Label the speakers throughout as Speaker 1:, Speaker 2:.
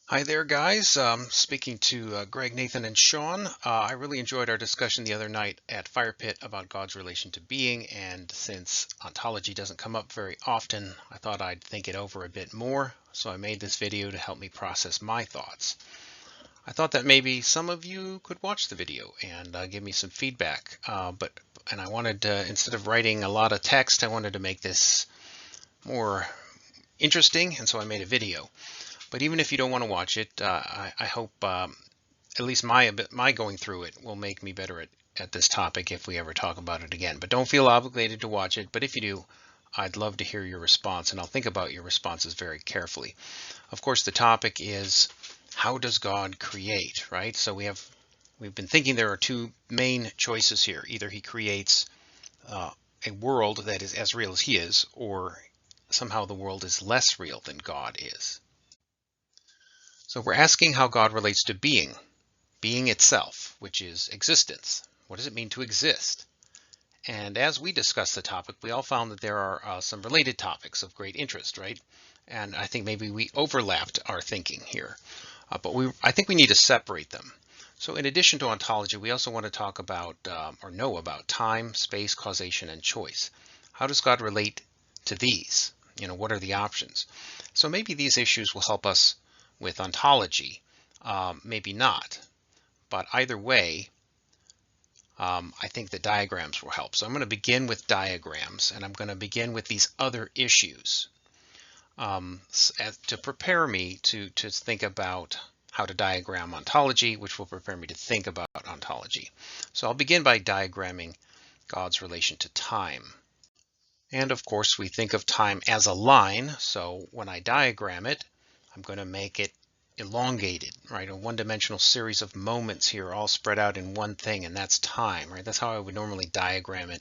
Speaker 1: Hi there, guys. Speaking to Greg, Nathan, and Sean. I really enjoyed our discussion the other night at Fire Pit about God's relation to being, and since ontology doesn't come up very often, I thought I'd think it over a bit more, so I made this video to help me process my thoughts. I thought that maybe some of you could watch the video and give me some feedback, and I wanted instead of writing a lot of text, I wanted to make this more interesting, and so I made a video. But even if you don't want to watch it, I hope at least my going through it will make me better at this topic if we ever talk about it again. But don't feel obligated to watch it. But if you do, I'd love to hear your response, and I'll think about your responses very carefully. Of course, the topic is how does God create, right? So we've been thinking there are two main choices here. Either he creates a world that is as real as he is, or somehow the world is less real than God is. So we're asking how God relates to being itself, which is existence. What does it mean to exist? And as we discussed the topic, we all found that there are some related topics of great interest, right? And I think maybe we overlapped our thinking here, but I think we need to separate them. So in addition to ontology, we also want to talk about or know about time, space, causation, and choice. How does God relate to these? What are the options? So maybe these issues will help us with ontology, maybe not. But either way, I think the diagrams will help. So I'm going to begin with diagrams, and I'm going to begin with these other issues to prepare me to think about how to diagram ontology, which will prepare me to think about ontology. So I'll begin by diagramming God's relation to time. And of course, we think of time as a line. So when I diagram it, I'm going to make it elongated, right? A one-dimensional series of moments here all spread out in one thing, and that's time, right? That's how I would normally diagram it.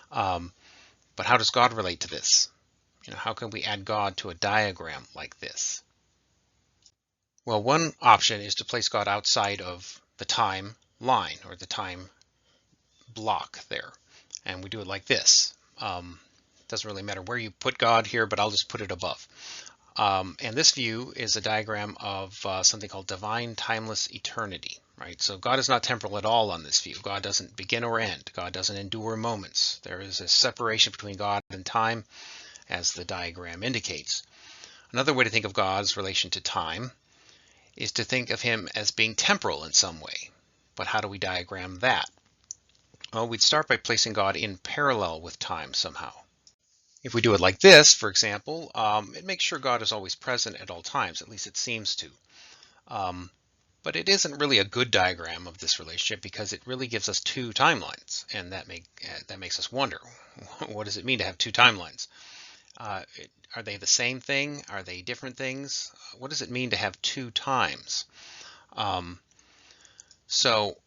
Speaker 1: But how does God relate to this? How can we add God to a diagram like this? Well, one option is to place God outside of the time line or the time block there. And we do it like this. Doesn't really matter where you put God here, but I'll just put it above. And this view is a diagram of something called divine timeless eternity, right? So God is not temporal at all on this view. God doesn't begin or end. God doesn't endure moments. There is a separation between God and time, as the diagram indicates. Another way to think of God's relation to time is to think of him as being temporal in some way. But how do we diagram that? Well, we'd start by placing God in parallel with time somehow. If we do it like this, for example, it makes sure God is always present at all times, at least it seems to. But it isn't really a good diagram of this relationship because it really gives us two timelines, and that makes us wonder, what does it mean to have two timelines? Are they the same thing? Are they different things? What does it mean to have two times? So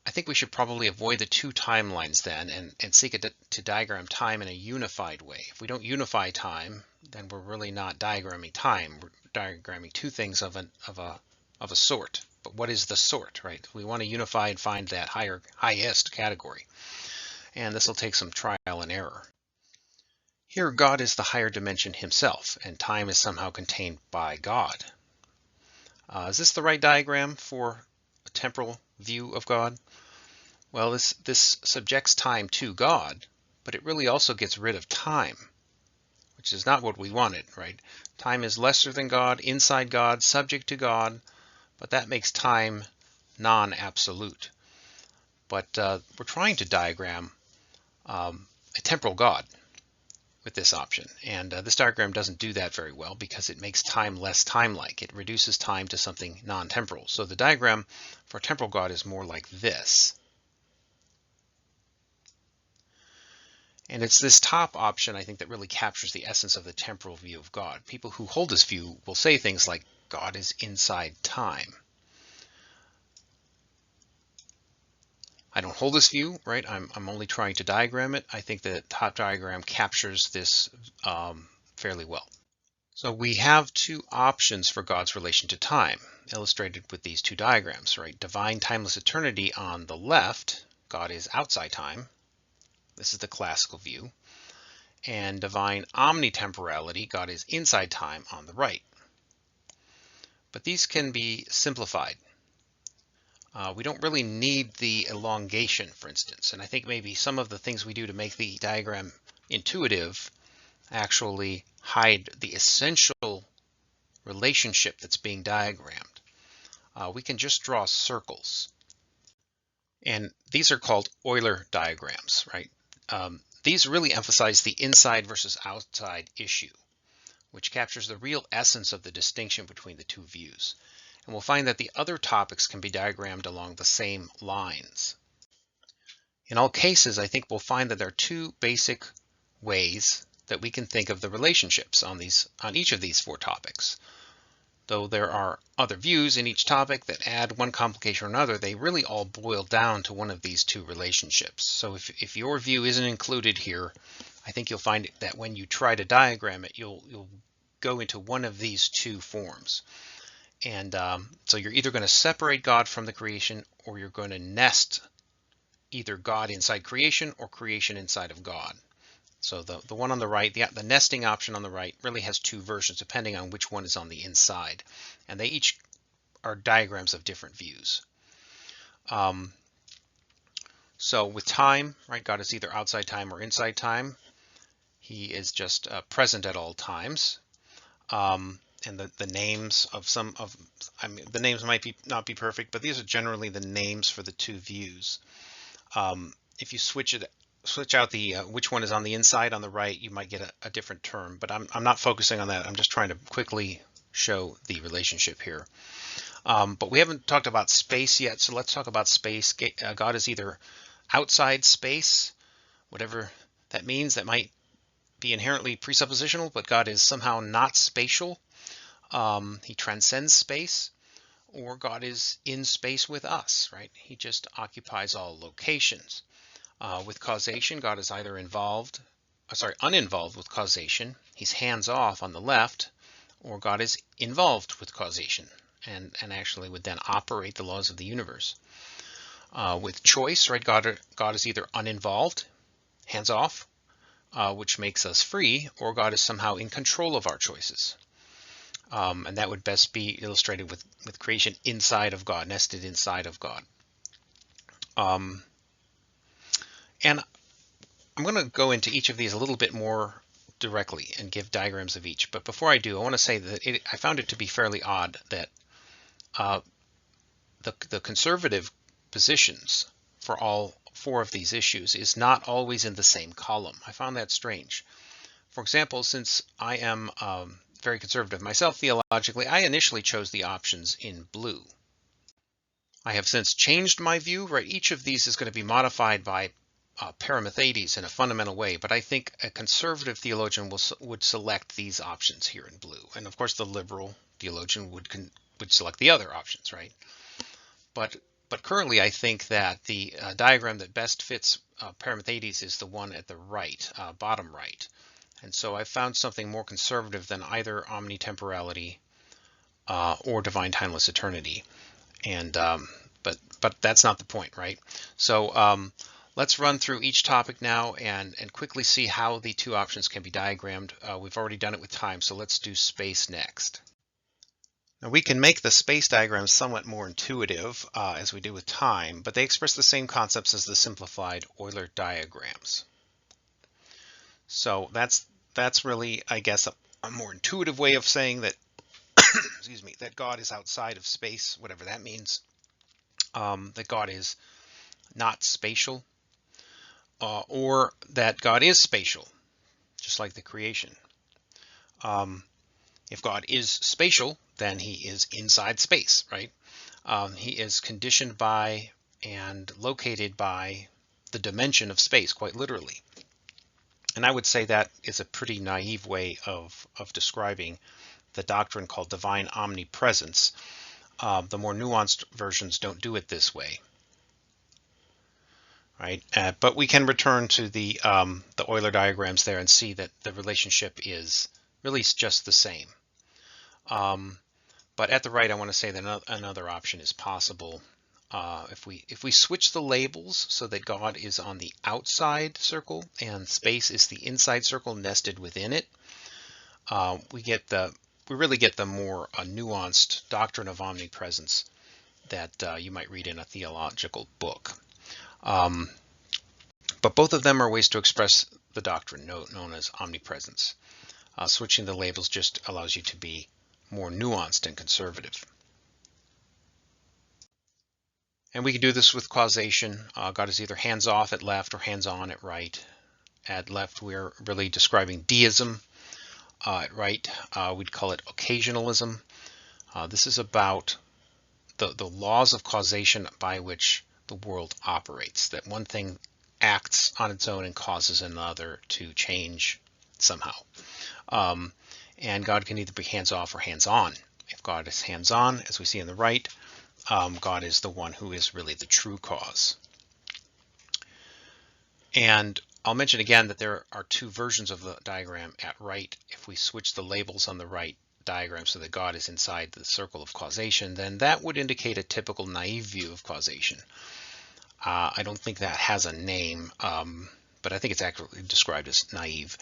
Speaker 1: I think we should probably avoid the two timelines then and seek to diagram time in a unified way. If we don't unify time, then we're really not diagramming time. We're diagramming two things of a sort. But what is the sort, right? We want to unify and find that highest category. And this will take some trial and error. Here, God is the higher dimension himself, and time is somehow contained by God. Is this the right diagram for a temporal view of God? Well, this subjects time to God, but it really also gets rid of time, which is not what we wanted, right? Time is lesser than God, inside God, subject to God, but that makes time non-absolute. But we're trying to diagram a temporal God with this option, and this diagram doesn't do that very well because it makes time less time-like. It reduces time to something non-temporal. So the diagram for a temporal God is more like this. And it's this top option, I think, that really captures the essence of the temporal view of God. People who hold this view will say things like, God is inside time. I don't hold this view, right? I'm only trying to diagram it. I think the top diagram captures this fairly well. So we have two options for God's relation to time, illustrated with these two diagrams, right? Divine timeless eternity on the left, God is outside time. This is the classical view. And divine omnitemporality, God is inside time, on the right. but these can be simplified. We don't really need the elongation, for instance, and I think maybe some of the things we do to make the diagram intuitive actually hide the essential relationship that's being diagrammed. We can just draw circles, and these are called Euler diagrams, right? These really emphasize the inside versus outside issue, which captures the real essence of the distinction between the two views. And we'll find that the other topics can be diagrammed along the same lines. In all cases, I think we'll find that there are two basic ways that we can think of the relationships on each of these four topics. Though there are other views in each topic that add one complication or another, they really all boil down to one of these two relationships. So if your view isn't included here, I think you'll find that when you try to diagram it, you'll go into one of these two forms. And so you're either going to separate God from the creation, or you're going to nest either God inside creation or creation inside of God. So the one on the right, the nesting option on the right, really has two versions depending on which one is on the inside. And they each are diagrams of different views. So with time, right, God is either outside time or inside time. He is just present at all times. And the names of the names might not be perfect, but these are generally the names for the two views. If you switch out the which one is on the inside on the right, you might get a different term, but I'm not focusing on that. I'm just trying to quickly show the relationship here. But we haven't talked about space yet, so let's talk about space. God is either outside space, whatever that means. That might be inherently presuppositional, but God is somehow not spatial. He transcends space, or God is in space with us, right? He just occupies all locations. With causation, God is either uninvolved with causation. He's hands-off on the left, or God is involved with causation and actually would then operate the laws of the universe. With choice, right, God is either uninvolved, hands-off, which makes us free, or God is somehow in control of our choices. And that would best be illustrated with creation inside of God, nested inside of God. And I'm going to go into each of these a little bit more directly and give diagrams of each. But before I do, I want to say that I found it to be fairly odd that the conservative positions for all four of these issues is not always in the same column. I found that strange. For example, since I am very conservative myself theologically, I initially chose the options in blue. I have since changed my view, right? Each of these is going to be modified by Paramethides in a fundamental way, but I think a conservative theologian would select these options here in blue, and of course the liberal theologian would select the other options, right? But currently I think that the diagram that best fits Paramethides is the one at the right, bottom right, and so I found something more conservative than either omnitemporality or divine timeless eternity, and but that's not the point, right? So let's run through each topic now and quickly see how the two options can be diagrammed. We've already done it with time, so let's do space next. Now we can make the space diagrams somewhat more intuitive as we do with time, but they express the same concepts as the simplified Euler diagrams. So that's really, I guess, a more intuitive way of saying that excuse me, that God is outside of space, whatever that means, that God is not spatial, or that God is spatial, just like the creation. If God is spatial, then he is inside space, right? He is conditioned by and located by the dimension of space, quite literally. And I would say that is a pretty naive way of describing the doctrine called divine omnipresence. The more nuanced versions don't do it this way. Right, but we can return to the Euler diagrams there and see that the relationship is really just the same. But at the right, I want to say that another option is possible. If we switch the labels so that God is on the outside circle and space is the inside circle nested within it, we we really get the more nuanced doctrine of omnipresence that you might read in a theological book. But both of them are ways to express the doctrine known as omnipresence. Switching the labels just allows you to be more nuanced and conservative. And we can do this with causation. God is either hands-off at left or hands-on at right. At left, we're really describing deism. At right, we'd call it occasionalism. This is about the laws of causation by which the world operates, that one thing acts on its own and causes another to change somehow. And God can either be hands-off or hands-on. If God is hands-on, as we see in the right, God is the one who is really the true cause. And I'll mention again that there are two versions of the diagram at right. If we switch the labels on the right diagram so that God is inside the circle of causation, then that would indicate a typical naive view of causation. I don't think that has a name, but I think it's actually described as naive.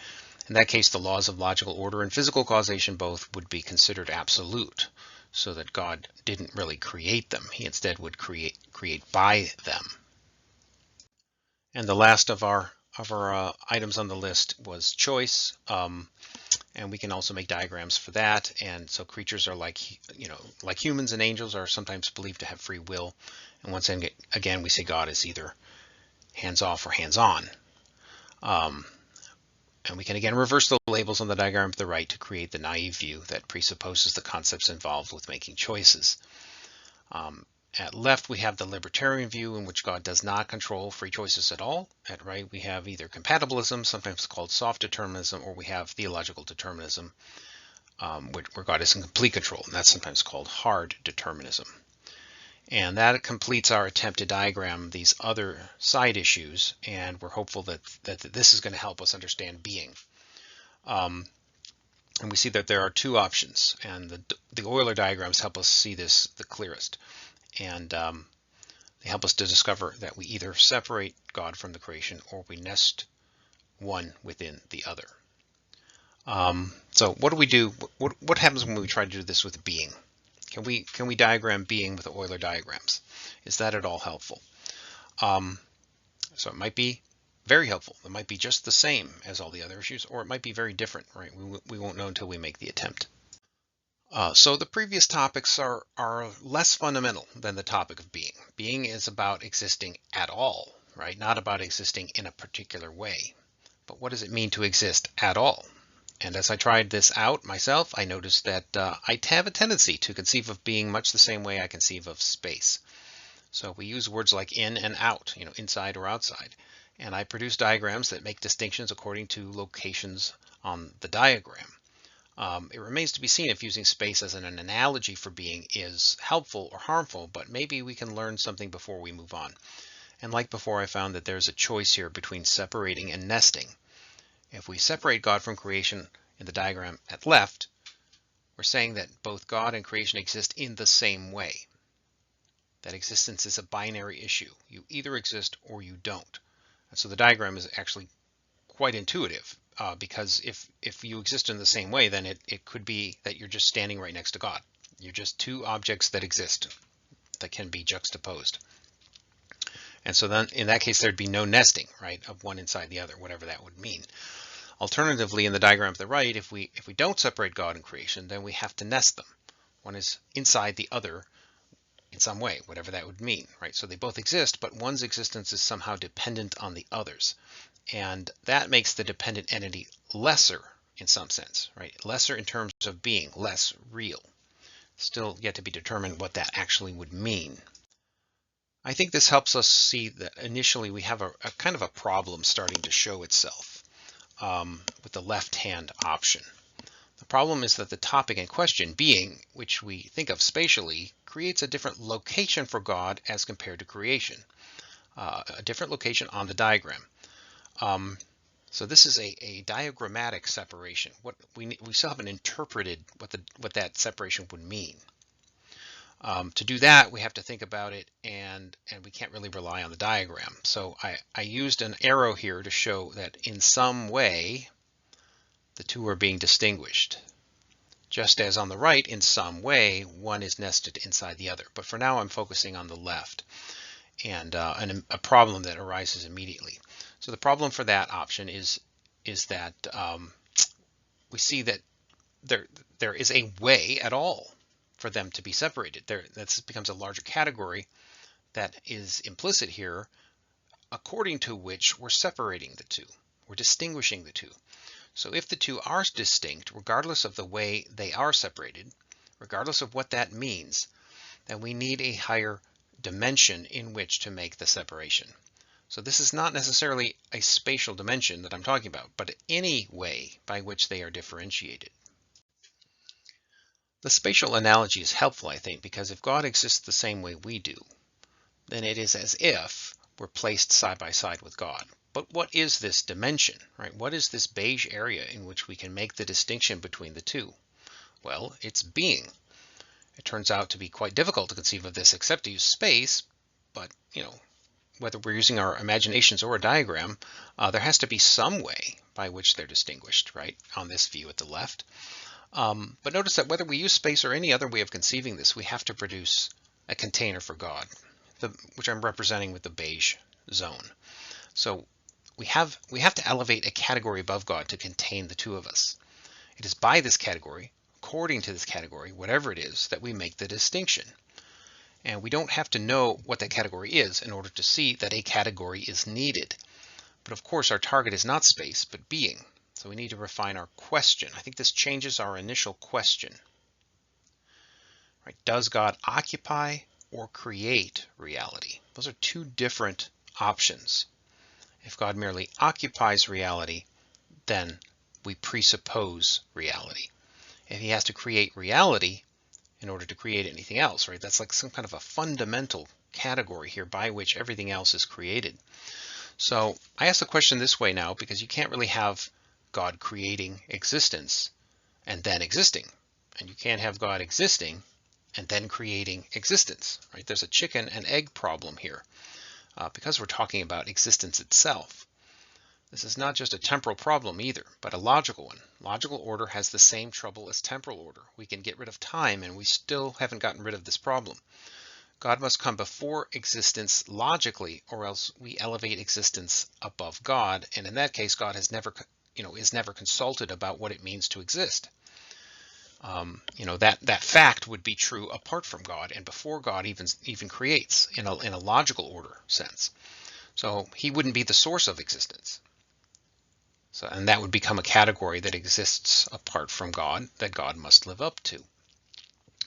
Speaker 1: In that case, the laws of logical order and physical causation both would be considered absolute, so that God didn't really create them. He instead would create by them. And the last of our items on the list was choice, and we can also make diagrams for that. And so creatures are like humans and angels are sometimes believed to have free will. And once again, we say God is either hands-off or hands-on. And we can again reverse the labels on the diagram to the right to create the naive view that presupposes the concepts involved with making choices. At left, we have the libertarian view in which God does not control free choices at all. At right, we have either compatibilism, sometimes called soft determinism, or we have theological determinism, where God is in complete control, and that's sometimes called hard determinism. And that completes our attempt to diagram these other side issues, and we're hopeful that this is going to help us understand being. And we see that there are two options, and the Euler diagrams help us see this the clearest. And they help us to discover that we either separate God from the creation or we nest one within the other. So what do we do? What happens when we try to do this with being? Can we diagram being with the Euler diagrams? Is that at all helpful? So it might be very helpful. It might be just the same as all the other issues, or it might be very different, right? We won't know until we make the attempt. So the previous topics are less fundamental than the topic of being. Being is about existing at all, right? Not about existing in a particular way. But what does it mean to exist at all? And as I tried this out myself, I noticed that I have a tendency to conceive of being much the same way I conceive of space. So we use words like in and out, inside or outside. And I produce diagrams that make distinctions according to locations on the diagram. It remains to be seen if using space as an analogy for being is helpful or harmful, but maybe we can learn something before we move on. And like before, I found that there's a choice here between separating and nesting. If we separate God from creation in the diagram at left, we're saying that both God and creation exist in the same way. That existence is a binary issue. You either exist or you don't. And so the diagram is actually quite intuitive, because if you exist in the same way, then it could be that you're just standing right next to God. You're just two objects that exist that can be juxtaposed. And so then in that case, there'd be no nesting, right, of one inside the other, whatever that would mean. Alternatively, in the diagram to the right, if we don't separate God and creation, then we have to nest them. One is inside the other in some way, whatever that would mean, right? So they both exist, but one's existence is somehow dependent on the other's. And that makes the dependent entity lesser in some sense, right? Lesser in terms of being, less real. Still yet to be determined what that actually would mean. I think this helps us see that initially we have a kind of a problem starting to show itself with the left-hand option. The problem is that the topic in question, being, which we think of spatially, creates a different location for God as compared to creation, a different location on the diagram. So this is a diagrammatic separation. What we still haven't interpreted what that separation would mean. To do that, we have to think about it, and we can't really rely on the diagram. So I used an arrow here to show that in some way the two are being distinguished. just as on the right, in some way, one is nested inside the other. But for now, I'm focusing on the left and a problem that arises immediately. So the problem for that option is that we see that there is a way at all for them to be separated. That becomes a larger category that is implicit here, according to which we're separating the two. We're distinguishing the two. So if the two are distinct, regardless of the way they are separated, regardless of what that means, then we need a higher dimension in which to make the separation. So this is not necessarily a spatial dimension that I'm talking about, but any way by which they are differentiated. The spatial analogy is helpful, I think, because if God exists the same way we do, then it is as if we're placed side by side with God. But what is this dimension, right? What is this beige area in which we can make the distinction between the two? Well, it's being. It turns out to be quite difficult to conceive of this except to use space, but, whether we're using our imaginations or a diagram, there has to be some way by which they're distinguished, right, on this view at the left. But notice that whether we use space or any other way of conceiving this, we have to produce a container for God, which I'm representing with the beige zone. So we have to elevate a category above God to contain the two of us. It is by this category, according to this category, whatever it is, that we make the distinction. And we don't have to know what that category is in order to see that a category is needed. But of course, our target is not space, but being. So we need to refine our question. I think this changes our initial question. Right? Does God occupy or create reality? Those are two different options. If God merely occupies reality, then we presuppose reality. If he has to create reality in order to create anything else, right? That's like some kind of a fundamental category here by which everything else is created. So I ask the question this way now because you can't really have God creating existence and then existing. And you can't have God existing and then creating existence, right? There's a chicken and egg problem here because we're talking about existence itself. This is not just a temporal problem either, but a logical one. Logical order has the same trouble as temporal order. We can get rid of time and we still haven't gotten rid of this problem. God must come before existence logically, or else we elevate existence above God, and in that case God is never consulted about what it means to exist. That fact would be true apart from God and before God even creates in a logical order sense. So he wouldn't be the source of existence. And that would become a category that exists apart from God that God must live up to.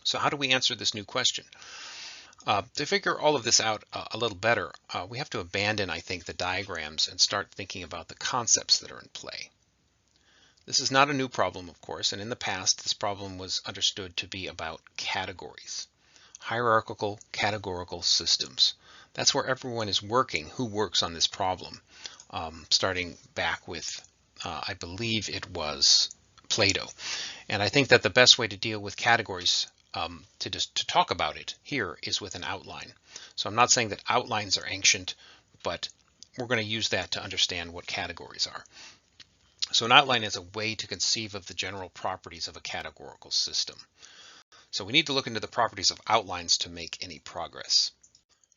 Speaker 1: So how do we answer this new question? To figure all of this out a little better, we have to abandon, I think, the diagrams and start thinking about the concepts that are in play. This is not a new problem, of course, and in the past this problem was understood to be about categories, hierarchical categorical systems. That's where everyone is working who works on this problem, starting back with I believe it was Plato. And I think that the best way to deal with categories to talk about it here is with an outline. So I'm not saying that outlines are ancient, but we're going to use that to understand what categories are. So an outline is a way to conceive of the general properties of a categorical system. So we need to look into the properties of outlines to make any progress.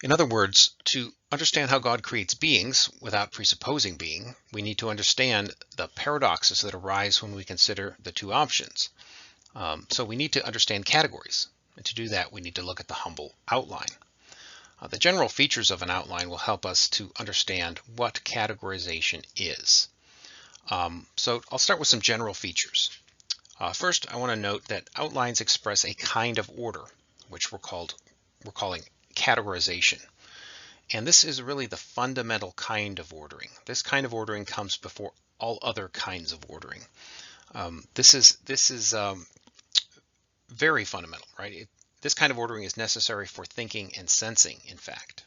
Speaker 1: In other words, to understand how God creates beings without presupposing being, we need to understand the paradoxes that arise when we consider the two options. So we need to understand categories. And to do that, we need to look at the humble outline. The general features of an outline will help us to understand what categorization is. So I'll start with some general features. First, I want to note that outlines express a kind of order, which we're calling categorization. And this is really the fundamental kind of ordering. This kind of ordering comes before all other kinds of ordering. This is very fundamental, right? This kind of ordering is necessary for thinking and sensing, in fact.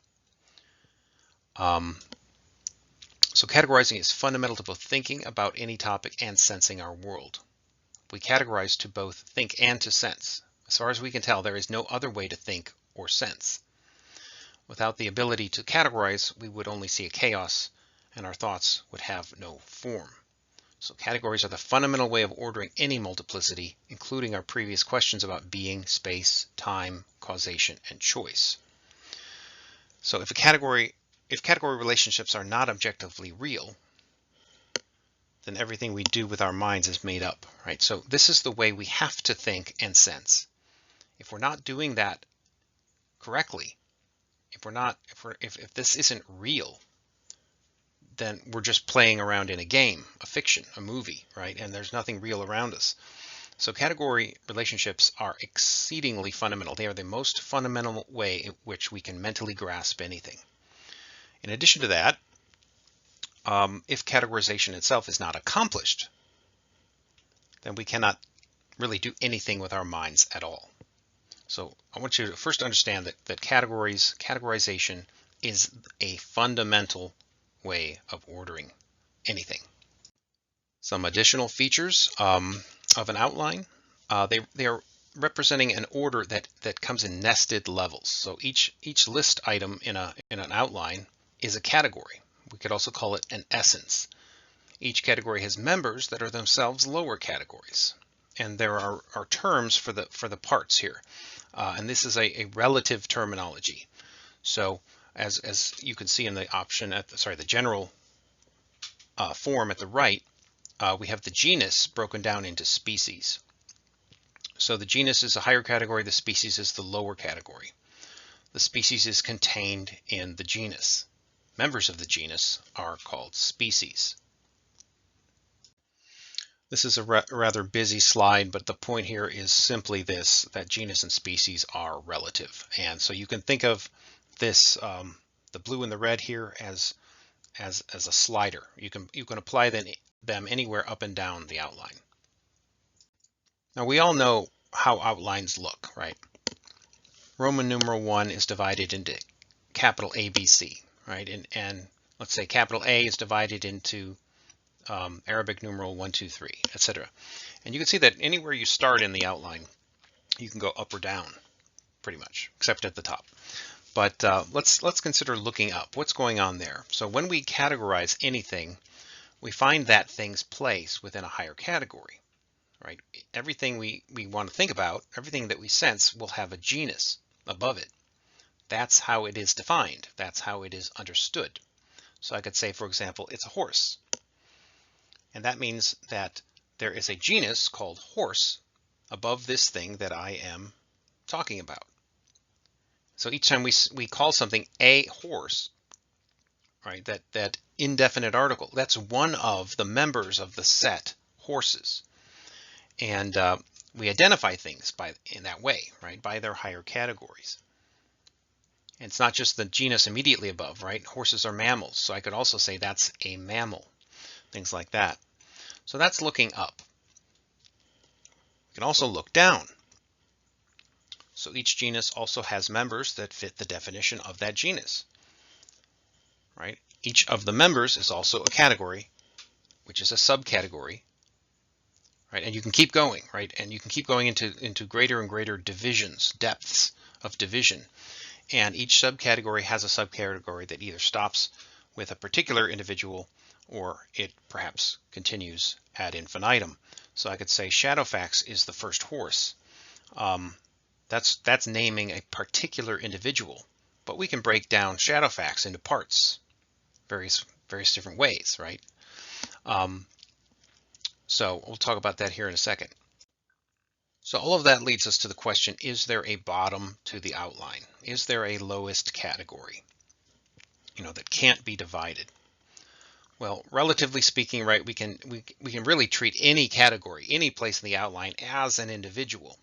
Speaker 1: So categorizing is fundamental to both thinking about any topic and sensing our world. We categorize to both think and to sense. As far as we can tell, there is no other way to think or sense. Without the ability to categorize, we would only see a chaos, and our thoughts would have no form. So categories are the fundamental way of ordering any multiplicity, including our previous questions about being, space, time, causation, and choice. So if category relationships are not objectively real, then everything we do with our minds is made up, right? So this is the way we have to think and sense. If we're not doing that correctly, if this isn't real, then we're just playing around in a game, a fiction, a movie, right? And there's nothing real around us. So category relationships are exceedingly fundamental. They are the most fundamental way in which we can mentally grasp anything. In addition to that, if categorization itself is not accomplished, then we cannot really do anything with our minds at all. So I want you to first understand that categorization is a fundamental way of ordering anything. Some additional features of an outline. They are representing an order that comes in nested levels. So each list item in an outline is a category. We could also call it an essence. Each category has members that are themselves lower categories. And there are terms for the parts here. And this is a relative terminology. So as you can see in the option the general form at the right, we have the genus broken down into species. So the genus is a higher category, the species is the lower category. The species is contained in the genus. Members of the genus are called species. This is a rather busy slide, but the point here is simply this, that genus and species are relative. And so you can think of this, the blue and the red here as a slider. You can apply them anywhere up and down the outline. Now we all know how outlines look, right? Roman numeral 1 is divided into capital A, B, C, right? And let's say capital A is divided into Arabic numeral 1, 2, 3, etc. And you can see that anywhere you start in the outline, you can go up or down, pretty much, except at the top. But let's consider looking up. What's going on there? So when we categorize anything, we find that thing's place within a higher category, right? Everything we want to think about, everything that we sense, will have a genus above it. That's how it is defined. That's how it is understood. So I could say, for example, it's a horse. And that means that there is a genus called horse above this thing that I am talking about. So each time we call something a horse, right, that indefinite article, that's one of the members of the set horses. And we identify things in that way, right, by their higher categories. And it's not just the genus immediately above, right? Horses are mammals, so I could also say that's a mammal, things like that. So that's looking up. You can also look down. So each genus also has members that fit the definition of that genus, right? Each of the members is also a category, which is a subcategory, right? And you can keep going, right? And you can keep going into greater and greater divisions, depths of division. And each subcategory has a subcategory that either stops with a particular individual or it perhaps continues ad infinitum. So I could say Shadowfax is the first horse. That's naming a particular individual, but we can break down Shadowfax into parts, various different ways, right? So we'll talk about that here in a second. So all of that leads us to the question, is there a bottom to the outline? Is there a lowest category, that can't be divided? Well, relatively speaking, right, we can really treat any category, any place in the outline as an individual.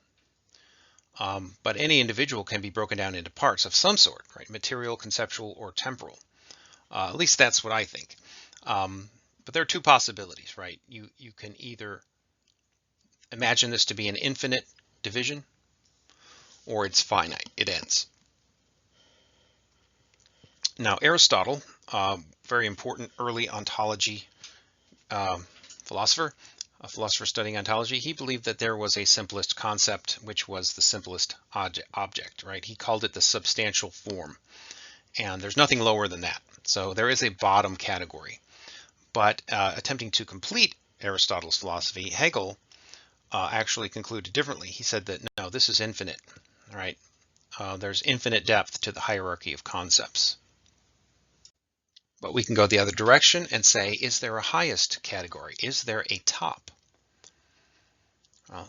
Speaker 1: But any individual can be broken down into parts of some sort, right? Material, conceptual, or temporal. At least that's what I think. But there are two possibilities, right? You can either imagine this to be an infinite division, or it's finite, it ends. Now, Aristotle, very important early ontology philosopher, a philosopher studying ontology, he believed that there was a simplest concept, which was the simplest object, right? He called it the substantial form, and there's nothing lower than that. So there is a bottom category, but attempting to complete Aristotle's philosophy. Hegel actually concluded differently. He said that no, this is infinite, right? There's infinite depth to the hierarchy of concepts. But we can go the other direction and say, is there a highest category? Is there a top?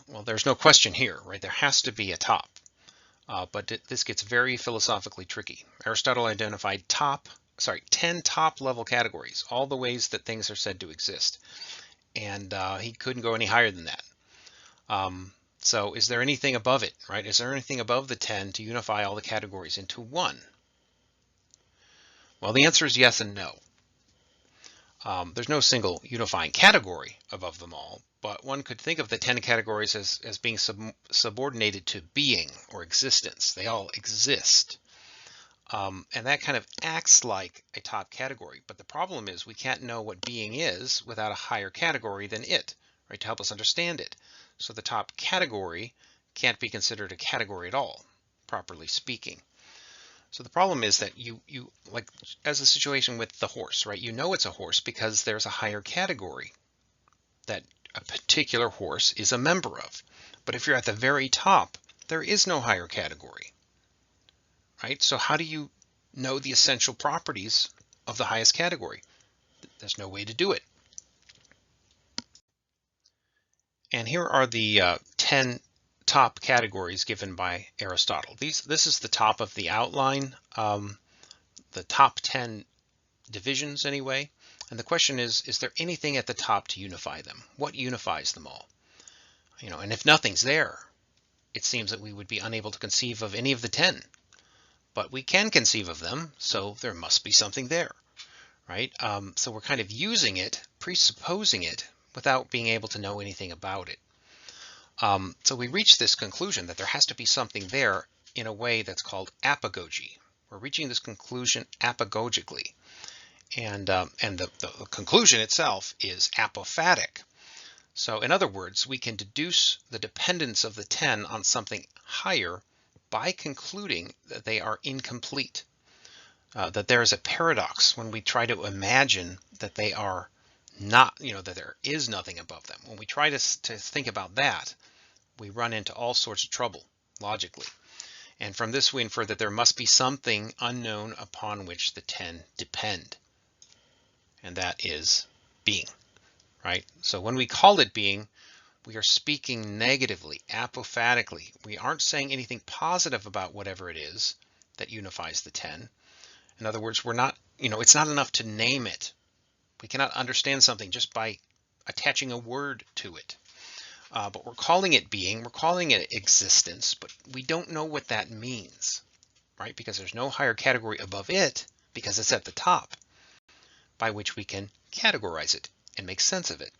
Speaker 1: Well, there's no question here, right? There has to be a top. But this gets very philosophically tricky. Aristotle identified 10 top level categories, all the ways that things are said to exist. And he couldn't go any higher than that. So is there anything above it, right? Is there anything above the 10 to unify all the categories into one? Well, the answer is yes and no. There's no single unifying category above them all, but one could think of the 10 categories as being subordinated to being or existence. They all exist. And that kind of acts like a top category. But the problem is we can't know what being is without a higher category than it, right, to help us understand it. So the top category can't be considered a category at all, properly speaking. So the problem is that you like as a situation with the horse, right? You know it's a horse because there's a higher category that a particular horse is a member of. But if you're at the very top, there is no higher category, right? So how do you know the essential properties of the highest category? There's no way to do it. And here are the 10 top categories given by Aristotle. This is the top of the outline, the top 10 divisions anyway. And the question is there anything at the top to unify them? What unifies them all? And if nothing's there, it seems that we would be unable to conceive of any of the 10. But we can conceive of them, so there must be something there, right? So we're kind of using it, presupposing it, without being able to know anything about it. So we reach this conclusion that there has to be something there in a way that's called apagogy. We're reaching this conclusion apagogically. And the conclusion itself is apophatic. So in other words, we can deduce the dependence of the 10 on something higher by concluding that they are incomplete, that there is a paradox when we try to imagine that they are not, that there is nothing above them. When we try to think about that, we run into all sorts of trouble logically. And from this we infer that there must be something unknown upon which the 10 depend. And that is being, right? So when we call it being, we are speaking negatively, apophatically. We aren't saying anything positive about whatever it is that unifies the 10. In other words, we're not, it's not enough to name it. We cannot understand something just by attaching a word to it. But we're calling it being, we're calling it existence, but we don't know what that means, right? Because there's no higher category above it, because it's at the top, by which we can categorize it and make sense of it.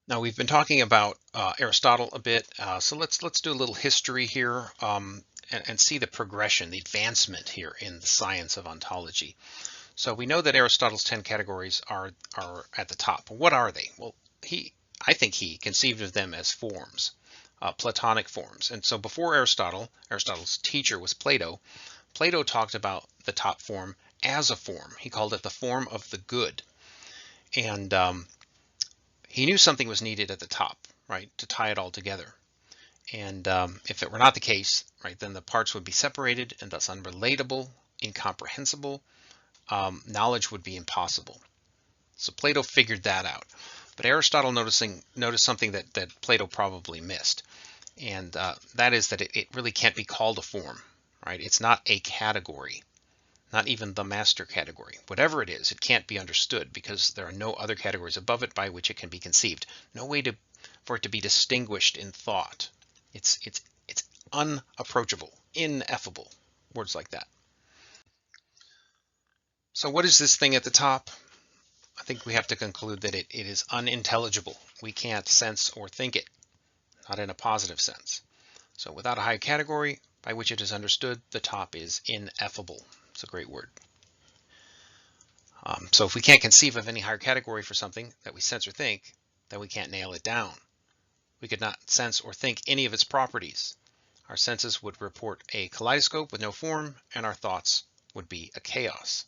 Speaker 1: Now we've been talking about Aristotle a bit, so let's do a little history here and see the progression, the advancement here in the science of ontology. So we know that Aristotle's 10 categories are at the top. What are they? Well, I think he conceived of them as forms, Platonic forms. And so before Aristotle's teacher was Plato. Plato talked about the top form as a form. He called it the form of the good. And he knew something was needed at the top, right, to tie it all together. And if it were not the case, right, then the parts would be separated and thus unrelatable, incomprehensible. Knowledge would be impossible. So Plato figured that out. But Aristotle noticed something that Plato probably missed. And that is that it really can't be called a form, right? It's not a category, not even the master category. Whatever it is, it can't be understood because there are no other categories above it by which it can be conceived. No way for it to be distinguished in thought. It's unapproachable, ineffable, words like that. So what is this thing at the top? I think we have to conclude that it is unintelligible. We can't sense or think it, not in a positive sense. So without a high category by which it is understood, the top is ineffable. It's a great word. So if we can't conceive of any higher category for something that we sense or think, then we can't nail it down. We could not sense or think any of its properties. Our senses would report a kaleidoscope with no form, and our thoughts would be a chaos.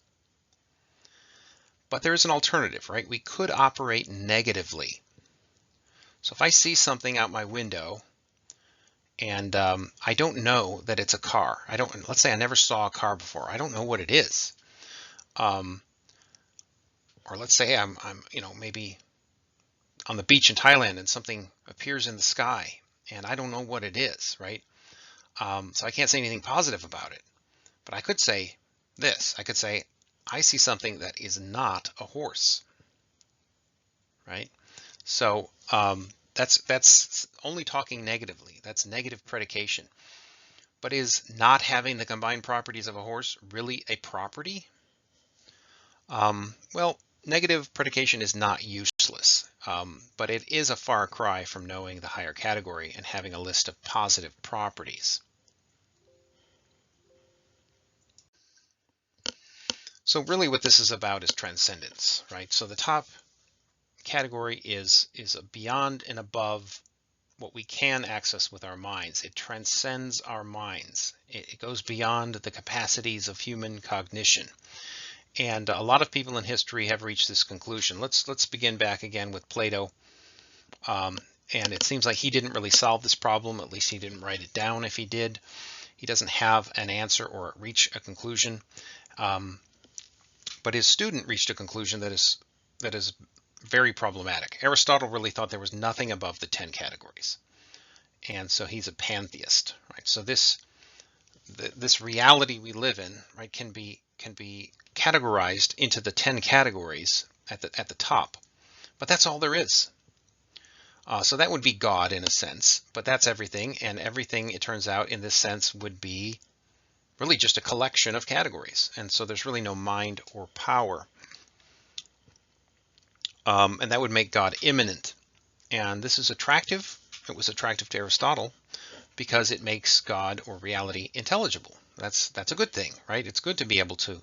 Speaker 1: But there's an alternative, right? We could operate negatively. So if I see something out my window and I don't know that it's a car, let's say I never saw a car before, I don't know what it is. Or let's say I'm maybe on the beach in Thailand and something appears in the sky and I don't know what it is, right? So I can't say anything positive about it. But I could say this. I could say, I see something that is not a horse, right? So that's only talking negatively. That's negative predication. But is not having the combined properties of a horse really a property? Well, negative predication is not useless, but it is a far cry from knowing the higher category and having a list of positive properties. So really what this is about is transcendence, right? So the top category is beyond and above what we can access with our minds. It transcends our minds. It goes beyond the capacities of human cognition. And a lot of people in history have reached this conclusion. Let's begin back again with Plato. And it seems like he didn't really solve this problem. At least he didn't write it down. If he did, he doesn't have an answer or reach a conclusion. But his student reached a conclusion that is very problematic. Aristotle really thought there was nothing above the 10 categories. And so he's a pantheist, right? So this reality we live in, right, can be categorized into the 10 categories at the top. But that's all there is. So that would be God in a sense, but that's everything, and everything, it turns out, in this sense would be really just a collection of categories. And so there's really no mind or power. And that would make God immanent. And this is attractive. It was attractive to Aristotle because it makes God or reality intelligible. That's a good thing, right? It's good to be able to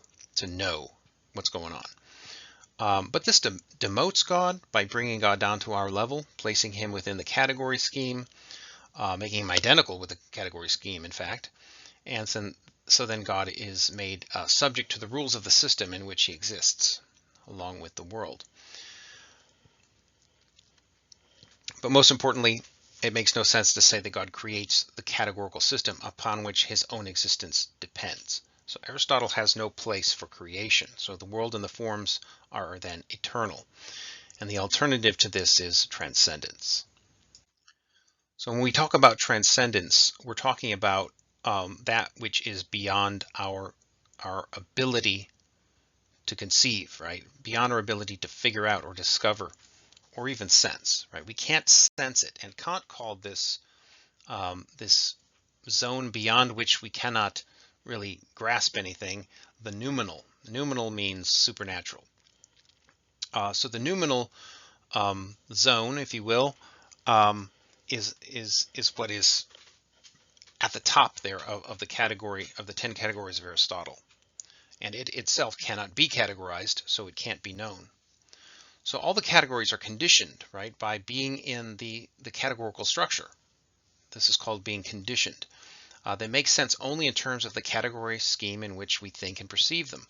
Speaker 1: know what's going on. But this demotes God by bringing God down to our level, placing him within the category scheme, making him identical with the category scheme, in fact. And so then God is made subject to the rules of the system in which he exists, along with the world. But most importantly, it makes no sense to say that God creates the categorical system upon which his own existence depends. So Aristotle has no place for creation. So the world and the forms are then eternal. And the alternative to this is transcendence. So when we talk about transcendence, we're talking about that which is beyond our ability to conceive, right? Beyond our ability to figure out or discover or even sense, right? We can't sense it. And Kant called this this zone beyond which we cannot really grasp anything the noumenal. Noumenal means supernatural. So the noumenal zone, if you will, is what is at the top there of the category of the 10 categories of Aristotle. And it itself cannot be categorized, so it can't be known. So all the categories are conditioned, right, by being in the categorical structure. This is called being conditioned. They make sense only in terms of the category scheme in which we think and perceive them.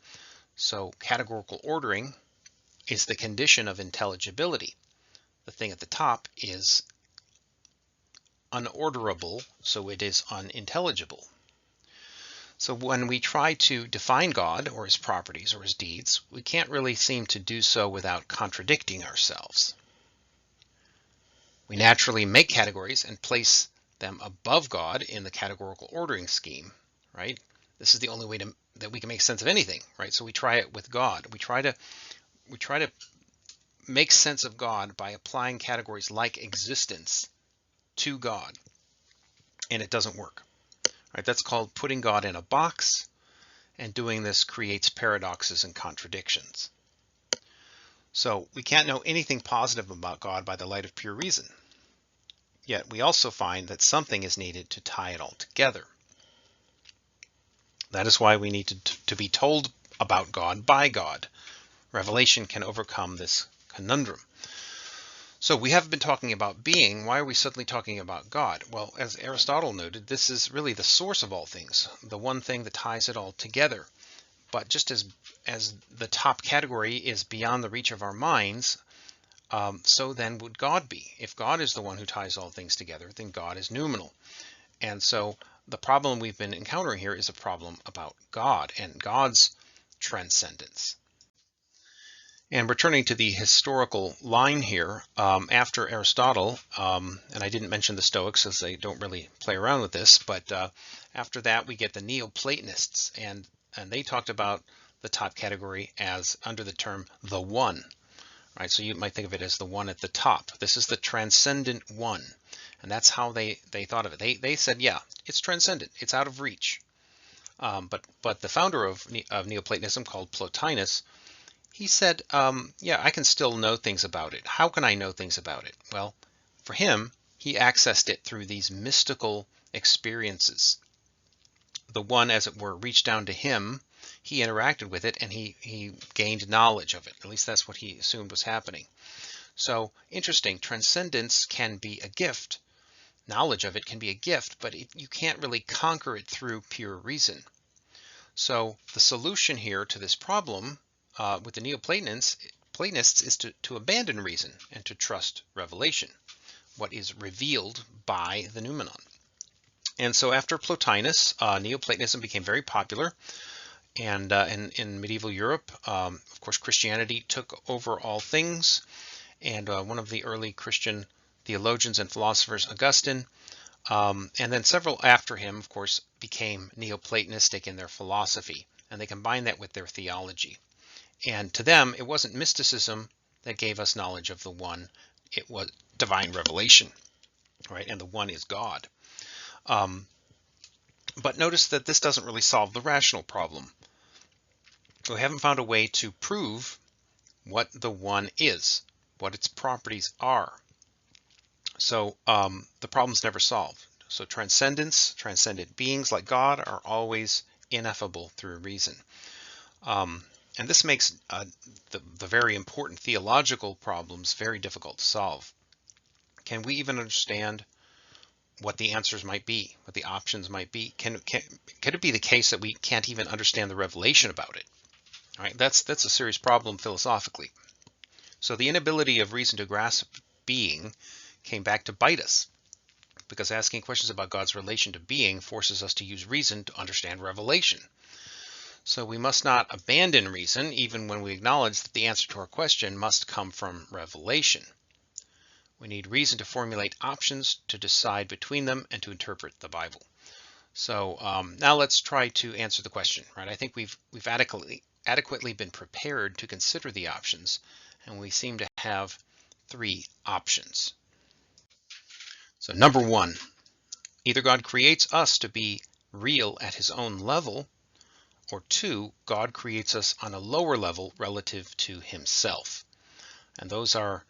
Speaker 1: So categorical ordering is the condition of intelligibility. The thing at the top is unorderable, so it is unintelligible. So when we try to define God or his properties or his deeds, we can't really seem to do so without contradicting ourselves. We naturally make categories and place them above God in the categorical ordering scheme, right? This is the only way that we can make sense of anything, right? So we try it with God. We try to make sense of God by applying categories like existence to God, and it doesn't work. Right, that's called putting God in a box, and doing this creates paradoxes and contradictions. So we can't know anything positive about God by the light of pure reason. Yet we also find that something is needed to tie it all together. That is why we need to be told about God by God. Revelation can overcome this conundrum. So we have been talking about being. Why are we suddenly talking about God? Well, as Aristotle noted, this is really the source of all things, the one thing that ties it all together. But just as the top category is beyond the reach of our minds, so then would God be. If God is the one who ties all things together, then God is noumenal. And so the problem we've been encountering here is a problem about God and God's transcendence. And returning to the historical line here, after Aristotle, and I didn't mention the Stoics as they don't really play around with this, but after that we get the Neoplatonists, and they talked about the top category as under the term the one, right? So you might think of it as the one at the top. This is the transcendent one, and that's how they thought of it. They said, yeah, it's transcendent, it's out of reach. But the founder of Neoplatonism, called Plotinus, he said, yeah, I can still know things about it. How can I know things about it? Well, for him, he accessed it through these mystical experiences. The one, as it were, reached down to him, he interacted with it, and he gained knowledge of it. At least that's what he assumed was happening. So, interesting, transcendence can be a gift. Knowledge of it can be a gift, but you can't really conquer it through pure reason. So the solution here to this problem with the Neoplatonists is to abandon reason and to trust revelation, what is revealed by the noumenon. And so after Plotinus, Neoplatonism became very popular, and in medieval Europe, of course, Christianity took over all things, and one of the early Christian theologians and philosophers, Augustine, and then several after him, of course, became Neoplatonistic in their philosophy, and they combined that with their theology. And to them, it wasn't mysticism that gave us knowledge of the one, it was divine revelation, right? And the one is God. But notice that this doesn't really solve the rational problem. We haven't found a way to prove what the one is, what its properties are. So the problem's never solved. So transcendence, transcendent beings like God are always ineffable through reason. And this makes the very important theological problems very difficult to solve. Can we even understand what the answers might be, what the options might be? Could it be the case that we can't even understand the revelation about it? All right, that's a serious problem philosophically. So the inability of reason to grasp being came back to bite us, because asking questions about God's relation to being forces us to use reason to understand revelation. So we must not abandon reason, even when we acknowledge that the answer to our question must come from revelation. We need reason to formulate options, to decide between them, and to interpret the Bible. So now let's try to answer the question, right? I think we've adequately been prepared to consider the options, and we seem to have three options. So number one, either God creates us to be real at his own level, or two, God creates us on a lower level relative to himself. And those are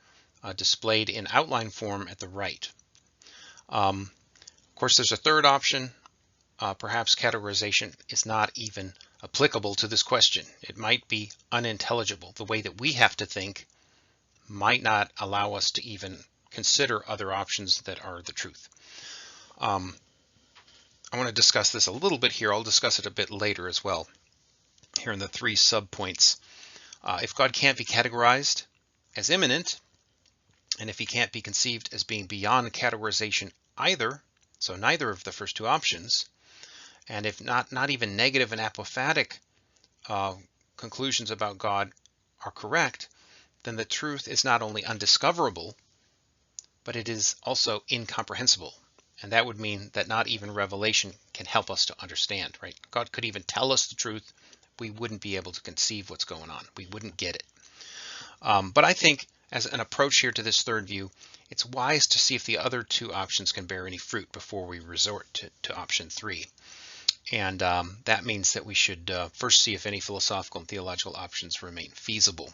Speaker 1: displayed in outline form at the right. Of course, there's a third option. Perhaps categorization is not even applicable to this question. It might be unintelligible. The way that we have to think might not allow us to even consider other options that are the truth. I want to discuss this a little bit here. I'll discuss it a bit later as well, here in the three subpoints. If God can't be categorized as immanent, and if he can't be conceived as being beyond categorization either, so neither of the first two options, and if not even negative and apophatic conclusions about God are correct, then the truth is not only undiscoverable, but it is also incomprehensible. And that would mean that not even revelation can help us to understand, right? God could even tell us the truth. We wouldn't be able to conceive what's going on. We wouldn't get it. But I think as an approach here to this third view, it's wise to see if the other two options can bear any fruit before we resort to option three. And that means that we should first see if any philosophical and theological options remain feasible.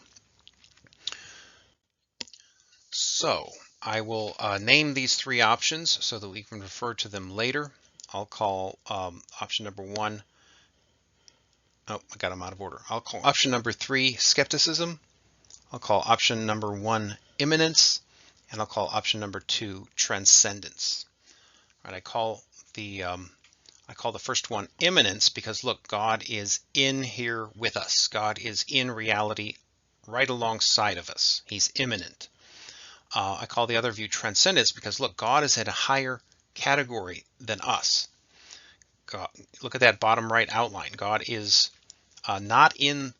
Speaker 1: So I will name these three options so that we can refer to them later. I'll call option number one, oh, I got them out of order. I'll call option number three skepticism. I'll call option number one immanence, and I'll call option number two transcendence. Right, I call the I call the first one immanence because, look, God is in here with us. God is in reality right alongside of us. He's immanent. I call the other view transcendence because, look, God is at a higher category than us. God, look at that bottom right outline. God is not in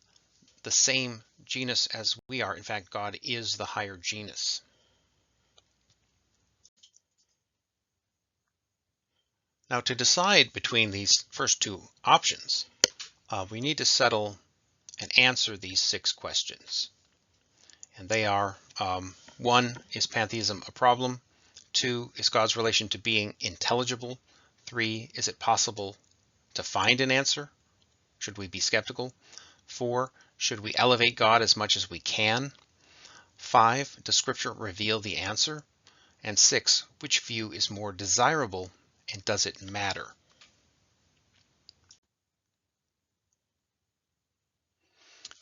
Speaker 1: the same genus as we are. In fact, God is the higher genus. Now, to decide between these first two options, we need to settle and answer these 6 questions. And they are, 1, is pantheism a problem? 2, is God's relation to being intelligible? 3, is it possible to find an answer? Should we be skeptical? 4, should we elevate God as much as we can? 5, does Scripture reveal the answer? And 6, which view is more desirable and does it matter?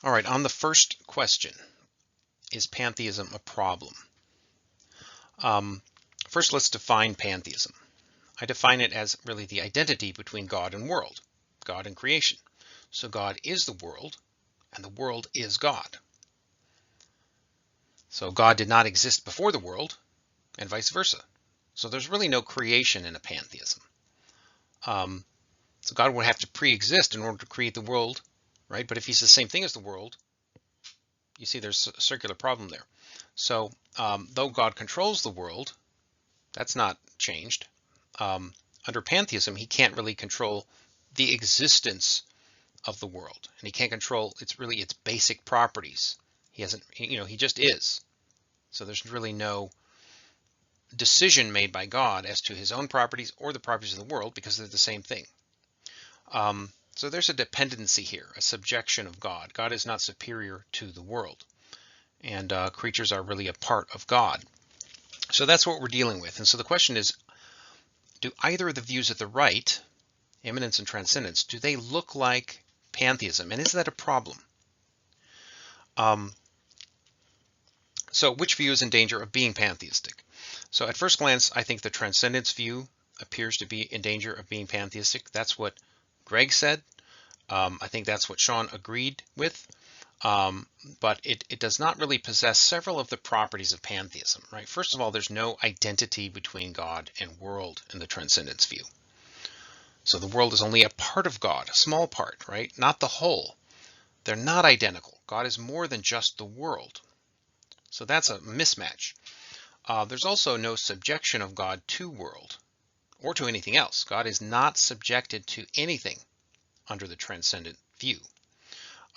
Speaker 1: All right, on the first question, is pantheism a problem? First, let's define pantheism. I define it as really the identity between God and world, God and creation. So God is the world, and the world is God. So God did not exist before the world, and vice versa. So there's really no creation in a pantheism. So God would have to pre-exist in order to create the world, right? But if he's the same thing as the world, you see there's a circular problem there. So though God controls the world, that's not changed. Under pantheism, he can't really control the existence of the world, and he can't control its basic properties. He just is. So there's really no decision made by God as to his own properties or the properties of the world because they're the same thing. So there's a dependency here, a subjection of God. God is not superior to the world, and creatures are really a part of God. So that's what we're dealing with. And so the question is, do either of the views at the right, immanence and transcendence, do they look like pantheism? And is that a problem? So which view is in danger of being pantheistic? So at first glance, I think the transcendence view appears to be in danger of being pantheistic. That's what Greg said. I think that's what Sean agreed with. But it does not really possess several of the properties of pantheism, right? First of all, there's no identity between God and world in the transcendence view. So the world is only a part of God, a small part, right? Not the whole. They're not identical. God is more than just the world. So that's a mismatch. There's also no subjection of God to world or to anything else. God is not subjected to anything under the transcendent view.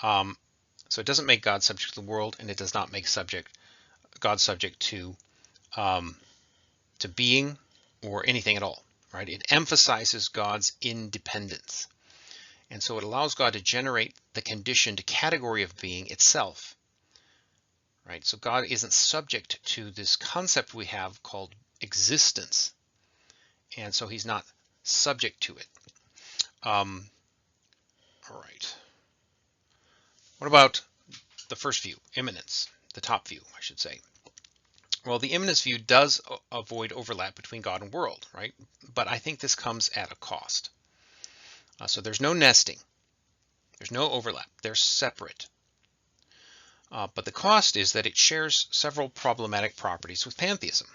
Speaker 1: So it doesn't make God subject to the world, and it does not make God subject to being or anything at all, right? It emphasizes God's independence. And so it allows God to generate the conditioned category of being itself, right? So God isn't subject to this concept we have called existence. And so he's not subject to it. All right. What about the first view, immanence, the top view, I should say? Well, the immanence view does avoid overlap between God and world, right? But I think this comes at a cost. So there's no nesting. There's no overlap. They're separate. But the cost is that it shares several problematic properties with pantheism.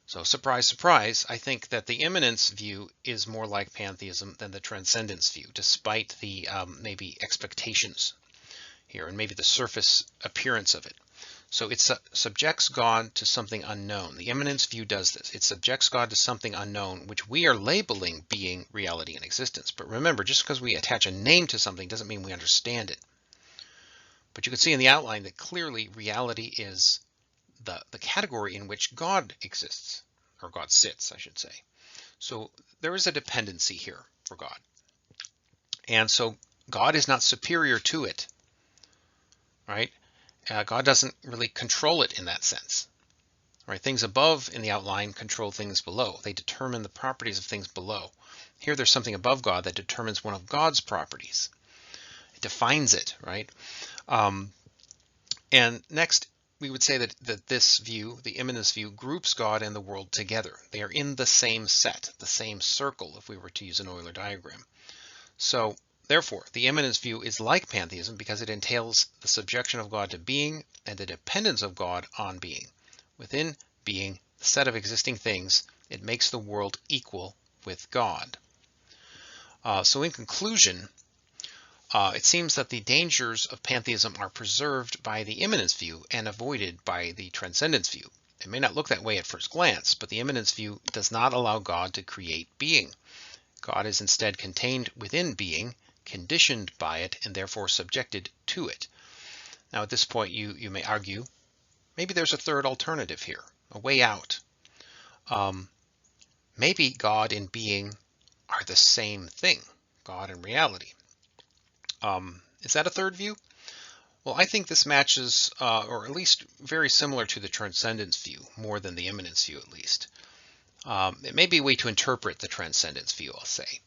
Speaker 1: So surprise, surprise, I think that the immanence view is more like pantheism than the transcendence view, despite the maybe expectations here and maybe the surface appearance of it. So it subjects God to something unknown. The immanence view does this. It subjects God to something unknown, which we are labeling being, reality, and existence. But remember, just because we attach a name to something doesn't mean we understand it. But you can see in the outline that clearly reality is the category in which God exists, or God sits, I should say. So there is a dependency here for God. And so God is not superior to it, right? God doesn't really control it in that sense, right? Things above in the outline control things below. They determine the properties of things below. Here there's something above God that determines one of God's properties. It defines it, right? And next, we would say that this view, the immanence view, groups God and the world together. They are in the same set, the same circle, if we were to use an Euler diagram. So therefore, the immanence view is like pantheism because it entails the subjection of God to being and the dependence of God on being. Within being, the set of existing things, it makes the world equal with God. So in conclusion, it seems that the dangers of pantheism are preserved by the immanence view and avoided by the transcendence view. It may not look that way at first glance, but the immanence view does not allow God to create being. God is instead contained within being, conditioned by it, and therefore subjected to it. Now at this point you may argue, maybe there's a third alternative here, a way out. Maybe God and being are the same thing, God and reality. Is that a third view? Well, I think this matches, or at least very similar to the transcendence view, more than the immanence view at least. It may be a way to interpret the transcendence view, I'll say.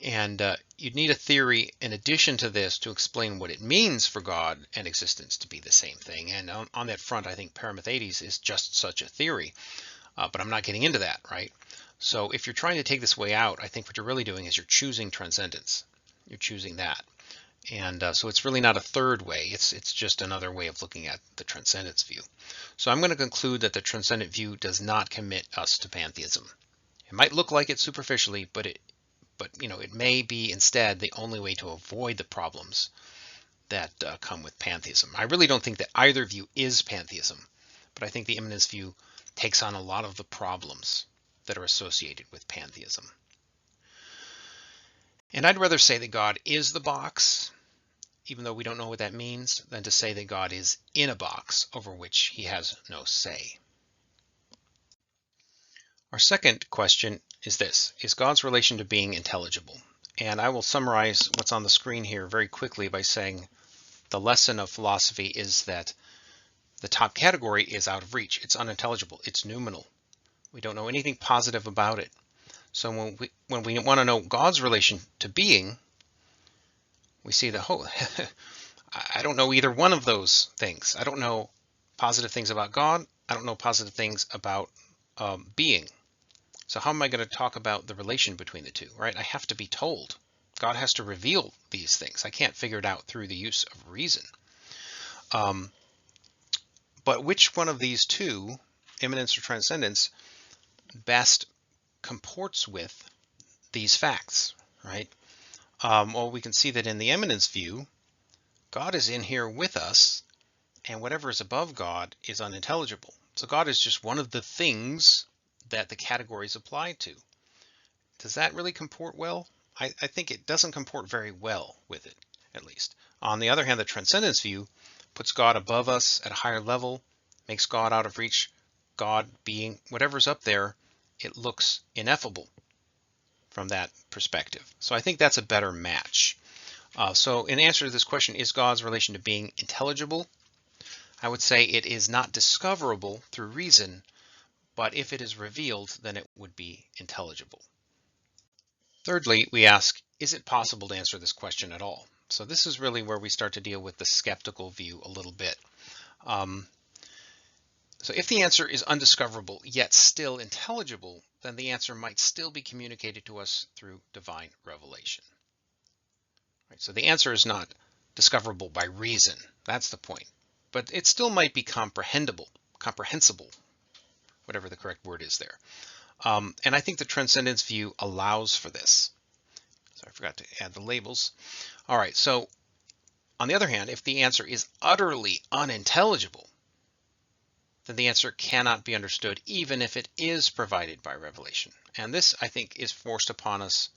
Speaker 1: And you'd need a theory in addition to this to explain what it means for God and existence to be the same thing. And on that front, I think Paramethades is just such a theory. But I'm not getting into that, right? So if you're trying to take this way out, I think what you're really doing is you're choosing transcendence. You're choosing that. And so it's really not a third way. It's just another way of looking at the transcendence view. So I'm going to conclude that the transcendent view does not commit us to pantheism. It might look like it superficially, but it may be instead the only way to avoid the problems that come with pantheism. I really don't think that either view is pantheism, but I think the immanence view takes on a lot of the problems that are associated with pantheism. And I'd rather say that God is the box, even though we don't know what that means, than to say that God is in a box over which he has no say. Our second question is this: is God's relation to being intelligible? And I will summarize what's on the screen here very quickly by saying the lesson of philosophy is that the top category is out of reach. It's unintelligible. It's noumenal. We don't know anything positive about it. So when we want to know God's relation to being, we see the whole. I don't know either one of those things. I don't know positive things about God. I don't know positive things about being. So how am I going to talk about the relation between the two, right? I have to be told. God has to reveal these things. I can't figure it out through the use of reason. But which one of these two, immanence or transcendence, best comports with these facts, right? Well, we can see that in the immanence view, God is in here with us, and whatever is above God is unintelligible. So God is just one of the things that the categories apply to. Does that really comport well? I think it doesn't comport very well with it, at least. On the other hand, the transcendence view puts God above us at a higher level, makes God out of reach. God being whatever's up there, it looks ineffable from that perspective. So I think that's a better match. So in answer to this question, is God's relation to being intelligible? I would say it is not discoverable through reason, but if it is revealed, then it would be intelligible. Thirdly, we ask, is it possible to answer this question at all? So this is really where we start to deal with the skeptical view a little bit. So if the answer is undiscoverable yet still intelligible, then the answer might still be communicated to us through divine revelation. Right, so the answer is not discoverable by reason. That's the point. But it still might be comprehensible, whatever the correct word is there. And I think the transcendence view allows for this. So I forgot to add the labels. All right, so on the other hand, if the answer is utterly unintelligible, then the answer cannot be understood even if it is provided by revelation. And this, I think, is forced upon us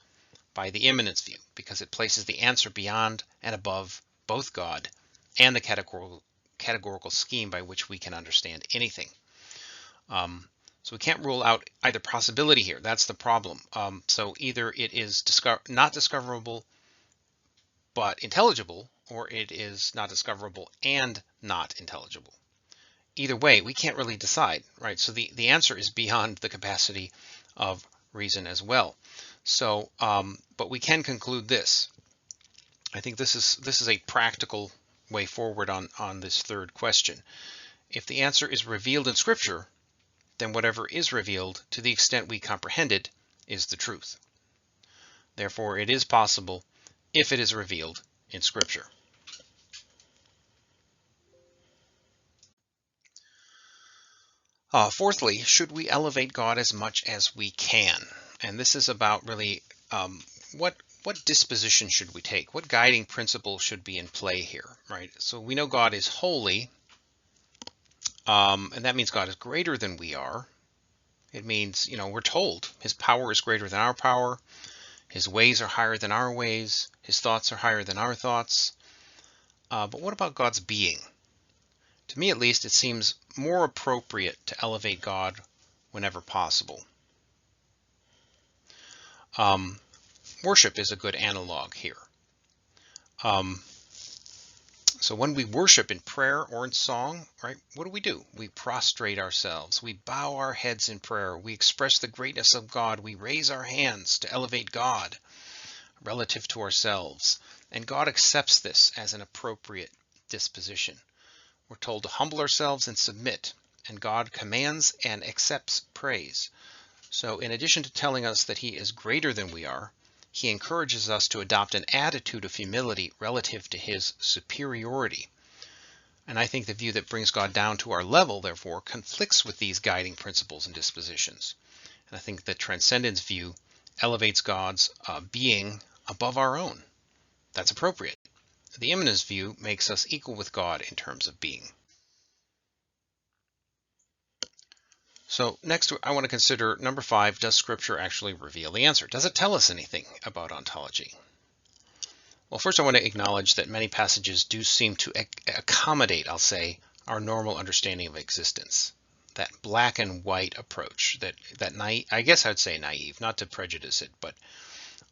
Speaker 1: by the immanence view because it places the answer beyond and above both God and the categorical scheme by which we can understand anything. So we can't rule out either possibility here. That's the problem. So either it is not discoverable but intelligible, or it is not discoverable and not intelligible. Either way, we can't really decide, right? So the answer is beyond the capacity of reason as well. So, but we can conclude this. I think this is a practical way forward on this third question. If the answer is revealed in Scripture, then whatever is revealed, to the extent we comprehend it, is the truth. Therefore, it is possible if it is revealed in Scripture. Fourthly, should we elevate God as much as we can? And this is about really what disposition should we take? What guiding principle should be in play here, right? So we know God is holy, and that means God is greater than we are. It means, we're told his power is greater than our power. His ways are higher than our ways. His thoughts are higher than our thoughts. But what about God's being? To me, at least, it seems more appropriate to elevate God whenever possible. Worship is a good analog here. So when we worship in prayer or in song, right, what do? We prostrate ourselves. We bow our heads in prayer. We express the greatness of God. We raise our hands to elevate God relative to ourselves. And God accepts this as an appropriate disposition. We're told to humble ourselves and submit, and God commands and accepts praise. So in addition to telling us that he is greater than we are, he encourages us to adopt an attitude of humility relative to his superiority. And I think the view that brings God down to our level, therefore, conflicts with these guiding principles and dispositions. And I think the transcendence view elevates God's being above our own. That's appropriate. The immanence view makes us equal with God in terms of being. So next, I want to consider number 5, does Scripture actually reveal the answer? Does it tell us anything about ontology? Well, first I want to acknowledge that many passages do seem to accommodate, I'll say, our normal understanding of existence. That black and white approach, that naive, I guess I would say naive, not to prejudice it, but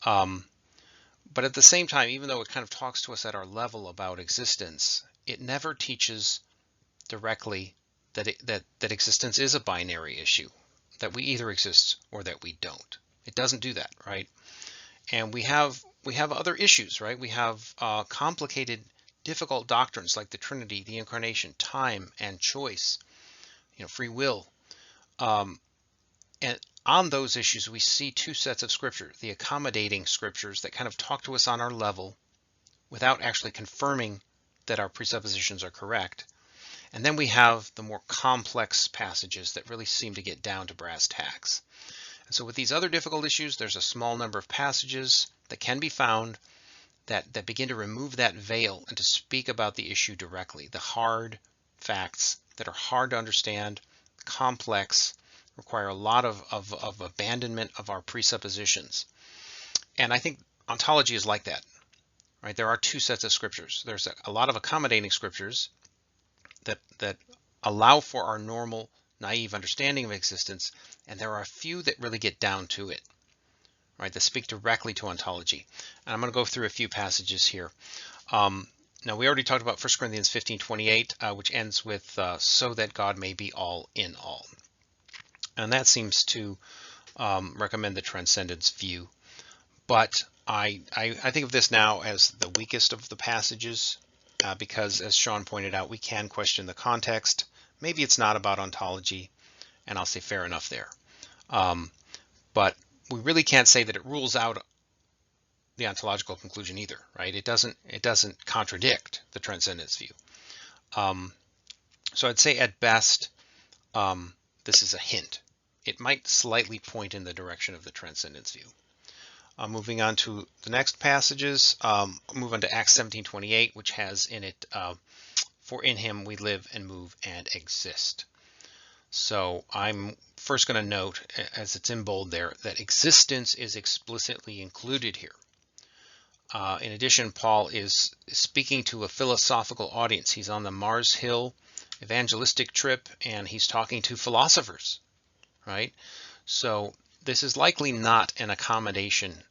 Speaker 1: at the same time, even though it kind of talks to us at our level about existence, it never teaches directly that existence is a binary issue, that we either exist or that we don't. It doesn't do that, right? And we have other issues, right? We have complicated, difficult doctrines like the Trinity, the Incarnation, time and choice, free will. And on those issues, we see two sets of scripture: the accommodating scriptures that kind of talk to us on our level without actually confirming that our presuppositions are correct. And then we have the more complex passages that really seem to get down to brass tacks. And so with these other difficult issues, there's a small number of passages that can be found that begin to remove that veil and to speak about the issue directly. The hard facts that are hard to understand, complex, require a lot of abandonment of our presuppositions. And I think ontology is like that, right? There are two sets of scriptures. There's a lot of accommodating scriptures that allow for our normal naive understanding of existence, and there are a few that really get down to it, right, that speak directly to ontology. And I'm going to go through a few passages here. Now, we already talked about 1 Corinthians 15:28, which ends with, so that God may be all in all. And that seems to recommend the transcendence view. But I think of this now as the weakest of the passages, because, as Sean pointed out, we can question the context. Maybe it's not about ontology, and I'll say fair enough there. But we really can't say that it rules out the ontological conclusion either, right? It doesn't contradict the transcendence view. So I'd say at best, this is a hint. It might slightly point in the direction of the transcendence view. Moving on to the next passages, move on to Acts 17:28, which has in it, for in him we live and move and exist. So I'm first going to note, as it's in bold there, that existence is explicitly included here. In addition, Paul is speaking to a philosophical audience. He's on the Mars Hill evangelistic trip, and he's talking to philosophers, right? So this is likely not an accommodation,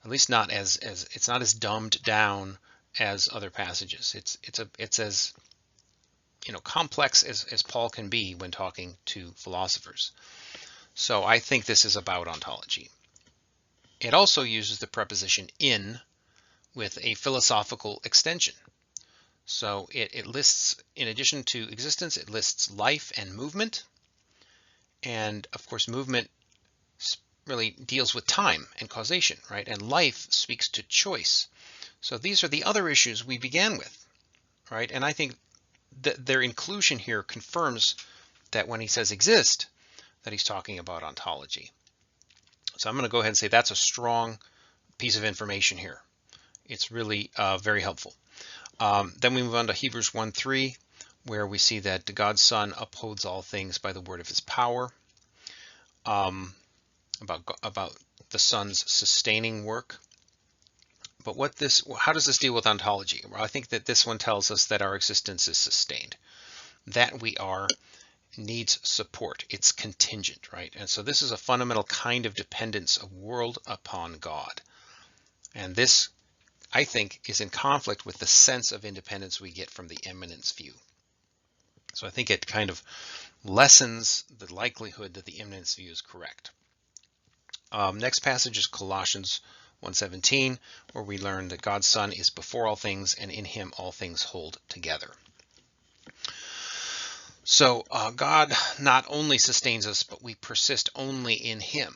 Speaker 1: at least not as it's not as dumbed down as other passages. It's as complex as Paul can be when talking to philosophers. So I think this is about ontology. It also uses the preposition in with a philosophical extension. So it lists, in addition to existence, it lists life and movement. And of course, movement really deals with time and causation, right? And life speaks to choice. So these are the other issues we began with, right? And I think that their inclusion here confirms that when he says exist, that he's talking about ontology. So I'm going to go ahead and say that's a strong piece of information here. It's really very helpful. Then we move on to Hebrews 1:3, where we see that God's Son upholds all things by the word of his power. About the Son's sustaining work. But how does this deal with ontology? Well, I think that this one tells us that our existence is sustained. That we are needs support. It's contingent, right? And so this is a fundamental kind of dependence of world upon God. And this, I think, is in conflict with the sense of independence we get from the immanence view. So I think it kind of lessens the likelihood that the immanence view is correct. Next passage is Colossians 1:17, where we learn that God's Son is before all things, and in him all things hold together. So God not only sustains us, but we persist only in him.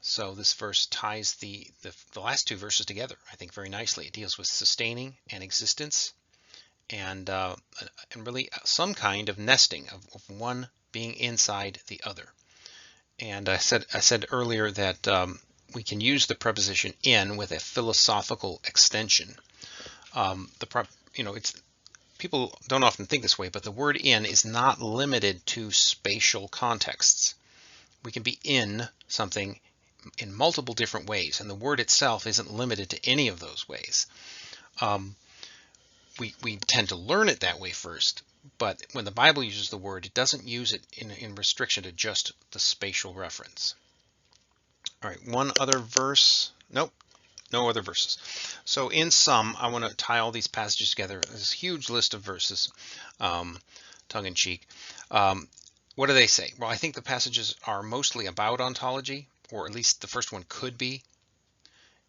Speaker 1: So this verse ties the last two verses together, I think, very nicely. It deals with sustaining and existence, and really some kind of nesting of one being inside the other. And I said earlier that we can use the preposition in with a philosophical extension. People don't often think this way, but the word in is not limited to spatial contexts. We can be in something in multiple different ways, and the word itself isn't limited to any of those ways. We tend to learn it that way first, but when the Bible uses the word, it doesn't use it in restriction to just the spatial reference. All right, one other verse. Nope, no other verses. So in sum, I want to tie all these passages together. There's a huge list of verses, tongue-in-cheek. What do they say? Well, I think the passages are mostly about ontology, or at least the first one could be.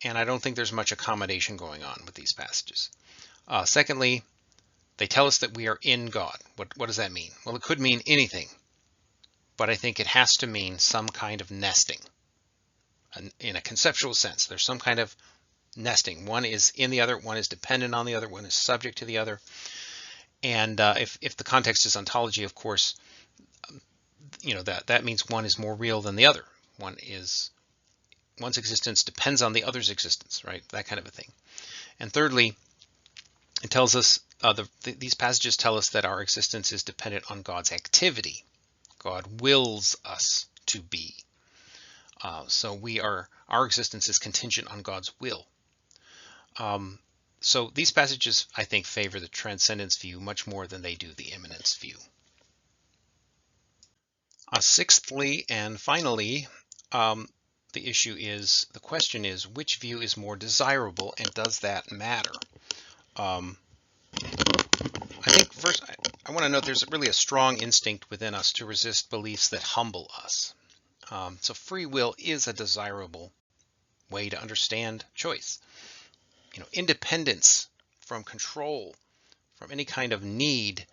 Speaker 1: And I don't think there's much accommodation going on with these passages. Secondly, they tell us that we are in God. What does that mean? Well, it could mean anything, but I think it has to mean some kind of nesting. In a conceptual sense, there's some kind of nesting. One is in the other, one is dependent on the other, one is subject to the other. And if the context is ontology, of course, that means one is more real than the other. One's existence depends on the other's existence, right? That kind of a thing. And thirdly, it tells us these passages tell us that our existence is dependent on God's activity. God wills us to be. So our existence is contingent on God's will. So these passages, I think, favor the transcendence view much more than they do the immanence view. Sixthly and finally, the question is, which view is more desirable, and does that matter? I think first, I want to note there's really a strong instinct within us to resist beliefs that humble us. So free will is a desirable way to understand choice. Independence from control, from any kind of need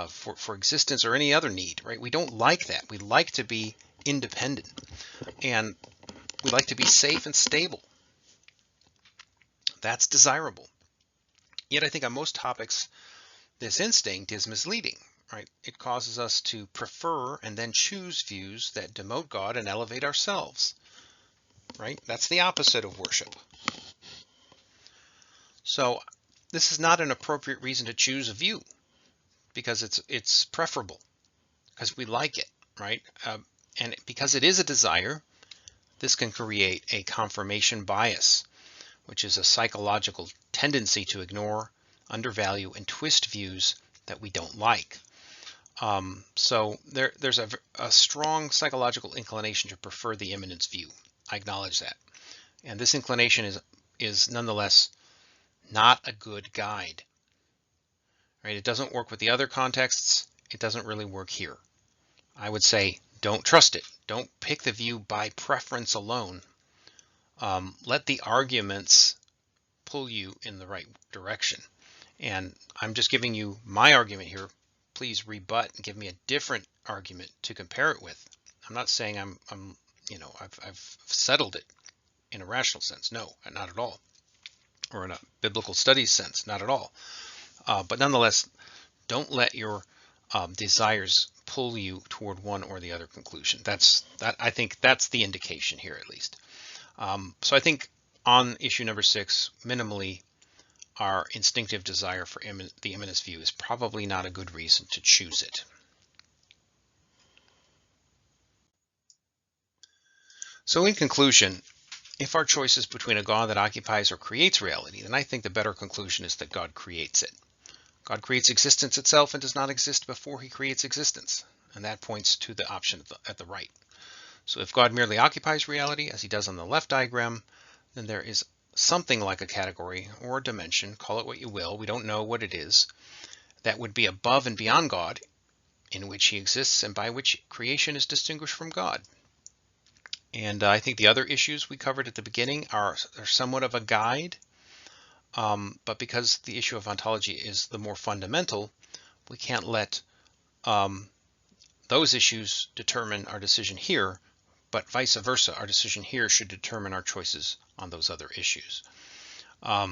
Speaker 1: for existence or any other need, right? We don't like that. We like to be independent, and we like to be safe and stable. That's desirable. Yet I think on most topics, this instinct is misleading, right? It causes us to prefer and then choose views that demote God and elevate ourselves, right? That's the opposite of worship. So this is not an appropriate reason to choose a view, because it's preferable, because we like it, right? And because it is a desire, this can create a confirmation bias, which is a psychological tendency to ignore, undervalue, and twist views that we don't like. So there's a strong psychological inclination to prefer the immanence view. I acknowledge that. And this inclination is nonetheless not a good guide. Right? It doesn't work with the other contexts. It doesn't really work here. I would say don't trust it. Don't pick the view by preference alone. Let the arguments pull you in the right direction. And I'm just giving you my argument here. Please rebut and give me a different argument to compare it with. I'm not saying I've settled it in a rational sense. No, not at all. Or in a biblical studies sense, not at all. But nonetheless, don't let your desires pull you toward one or the other conclusion. I think that's the indication here, at least. So I think on issue number 6, minimally, our instinctive desire for the immanence view is probably not a good reason to choose it. So in conclusion, if our choice is between a God that occupies or creates reality, then I think the better conclusion is that God creates it. God creates existence itself and does not exist before he creates existence. And that points to the option at the right. So if God merely occupies reality, as he does on the left diagram, then there is something like a category or a dimension, call it what you will, we don't know what it is, that would be above and beyond God, in which he exists and by which creation is distinguished from God. And I think the other issues we covered at the beginning are somewhat of a guide, but because the issue of ontology is the more fundamental, we can't let those issues determine our decision here, but vice versa, our decision here should determine our choices on those other issues. But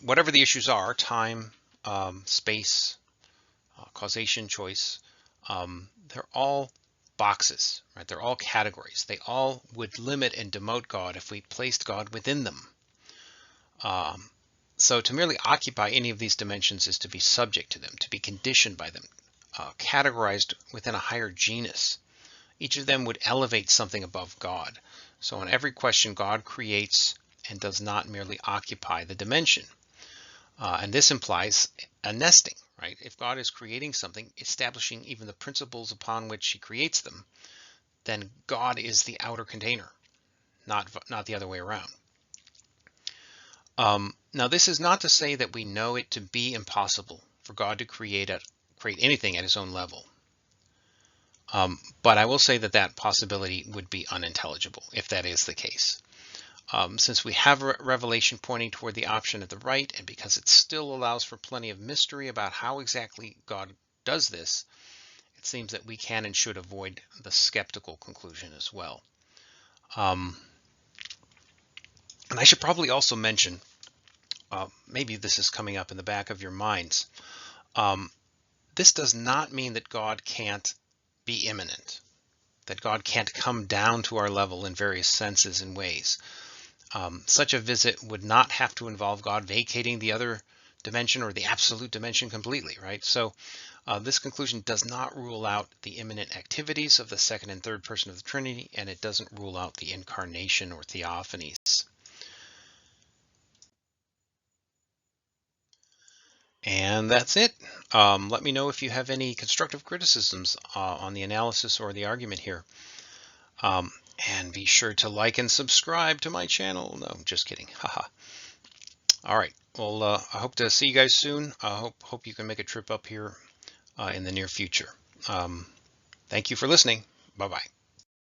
Speaker 1: whatever the issues are, time, space, causation, choice, they're all boxes, right? They're all categories. They all would limit and demote God if we placed God within them. So to merely occupy any of these dimensions is to be subject to them, to be conditioned by them, categorized within a higher genus. Each of them would elevate something above God. So in every question, God creates and does not merely occupy the dimension. And this implies a nesting, right? If God is creating something, establishing even the principles upon which he creates them, then God is the outer container, not the other way around. Now, this is not to say that we know it to be impossible for God to create anything at his own level. But I will say that that possibility would be unintelligible if that is the case. Since we have a revelation pointing toward the option at the right, and because it still allows for plenty of mystery about how exactly God does this, it seems that we can and should avoid the skeptical conclusion as well. And I should probably also mention, maybe this is coming up in the back of your minds, this does not mean that God can't be immanent, that God can't come down to our level in various senses and ways. Such a visit would not have to involve God vacating the other dimension or the absolute dimension completely, right? So this conclusion does not rule out the immanent activities of the second and third person of the Trinity, and it doesn't rule out the incarnation or theophanies. And that's it. Let me know if you have any constructive criticisms on the analysis or the argument here. And be sure to like and subscribe to my channel. No, just kidding. Haha. All right. Well, I hope to see you guys soon. I hope you can make a trip up here in the near future. Thank you for listening. Bye-bye.